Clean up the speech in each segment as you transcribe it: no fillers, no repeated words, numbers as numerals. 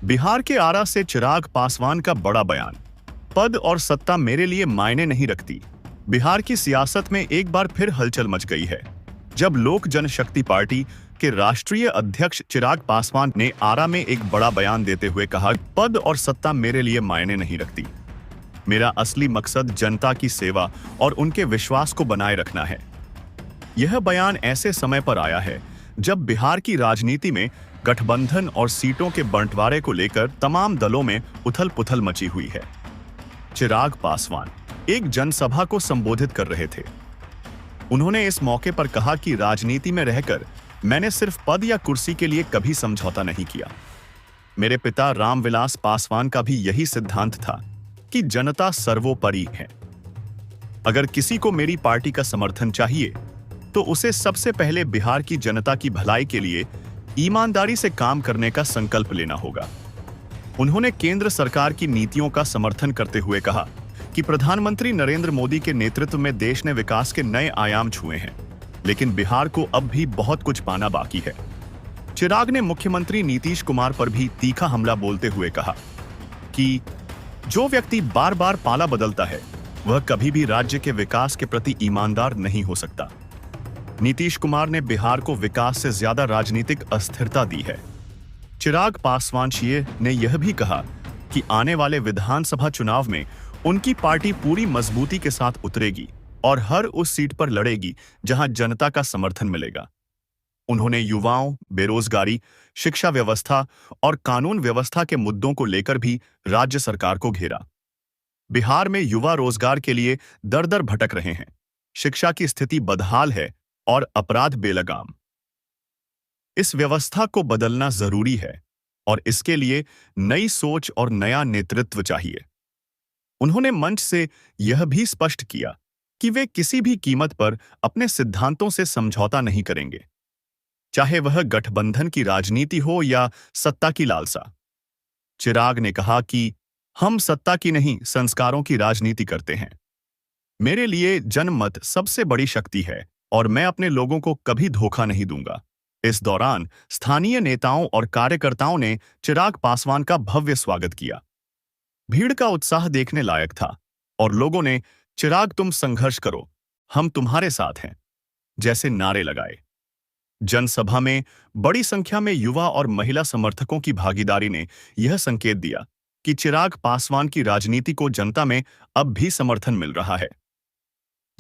बिहार के आरा से चिराग पासवान का बड़ा बयान। पद और सत्ता मेरे लिए मायने नहीं रखती। बिहार की सियासत में एक बार फिर हलचल मच गई है जब लोक जनशक्ति पार्टी के राष्ट्रीय अध्यक्ष चिराग पासवान ने आरा में एक बड़ा बयान देते हुए कहा, पद और सत्ता मेरे लिए मायने नहीं रखती। मेरा असली मकसद जनता की सेवा और उनके विश्वास को बनाए रखना है। यह बयान ऐसे समय पर आया है जब बिहार की राजनीति में गठबंधन और सीटों के बंटवारे को लेकर तमाम दलों में उथल-पुथल मची हुई है। चिराग पासवान एक जनसभा को संबोधित कर रहे थे। उन्होंने इस मौके पर कहा कि राजनीति में रहकर मैंने सिर्फ पद या कुर्सी के लिए कभी समझौता नहीं किया। मेरे पिता रामविलास पासवान का भी यही सिद्धांत था कि जनता सर्वोपरि है। अगर किसी को मेरी पार्टी का समर्थन चाहिए तो उसे सबसे पहले बिहार की जनता की भलाई के लिए ईमानदारी से काम करने का संकल्प लेना होगा। उन्होंने केंद्र सरकार की नीतियों का समर्थन करते हुए कहा कि प्रधानमंत्री नरेंद्र मोदी के नेतृत्व में देश ने विकास के नए आयाम छुए हैं, लेकिन बिहार को अब भी बहुत कुछ पाना बाकी है। चिराग ने मुख्यमंत्री नीतीश कुमार पर भी तीखा हमला बोलते हुए कहा कि जो व्यक्ति बार बार पाला बदलता है वह कभी भी राज्य के विकास के प्रति ईमानदार नहीं हो सकता। नीतीश कुमार ने बिहार को विकास से ज्यादा राजनीतिक अस्थिरता दी है। चिराग पासवान ने यह भी कहा कि आने वाले विधानसभा चुनाव में उनकी पार्टी पूरी मजबूती के साथ उतरेगी और हर उस सीट पर लड़ेगी जहां जनता का समर्थन मिलेगा। उन्होंने युवाओं, बेरोजगारी, शिक्षा व्यवस्था और कानून व्यवस्था के मुद्दों को लेकर भी राज्य सरकार को घेरा। बिहार में युवा रोजगार के लिए दर-दर भटक रहे हैं, शिक्षा की स्थिति बदहाल है और अपराध बेलगाम। इस व्यवस्था को बदलना जरूरी है और इसके लिए नई सोच और नया नेतृत्व चाहिए। उन्होंने मंच से यह भी स्पष्ट किया कि वे किसी भी कीमत पर अपने सिद्धांतों से समझौता नहीं करेंगे, चाहे वह गठबंधन की राजनीति हो या सत्ता की लालसा। चिराग ने कहा कि हम सत्ता की नहीं, संस्कारों की राजनीति करते हैं। मेरे लिए जनमत सबसे बड़ी शक्ति है और मैं अपने लोगों को कभी धोखा नहीं दूंगा। इस दौरान स्थानीय नेताओं और कार्यकर्ताओं ने चिराग पासवान का भव्य स्वागत किया। भीड़ का उत्साह देखने लायक था और लोगों ने चिराग तुम संघर्ष करो, हम तुम्हारे साथ हैं जैसे नारे लगाए। जनसभा में बड़ी संख्या में युवा और महिला समर्थकों की भागीदारी ने यह संकेत दिया कि चिराग पासवान की राजनीति को जनता में अब भी समर्थन मिल रहा है।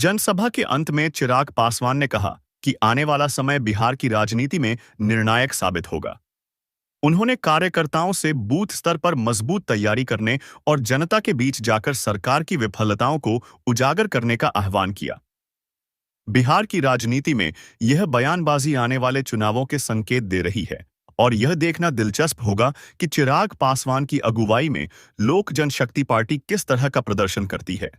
जनसभा के अंत में चिराग पासवान ने कहा कि आने वाला समय बिहार की राजनीति में निर्णायक साबित होगा। उन्होंने कार्यकर्ताओं से बूथ स्तर पर मजबूत तैयारी करने और जनता के बीच जाकर सरकार की विफलताओं को उजागर करने का आह्वान किया। बिहार की राजनीति में यह बयानबाजी आने वाले चुनावों के संकेत दे रही है और यह देखना दिलचस्प होगा कि चिराग पासवान की अगुवाई में लोक जनशक्ति पार्टी किस तरह का प्रदर्शन करती है।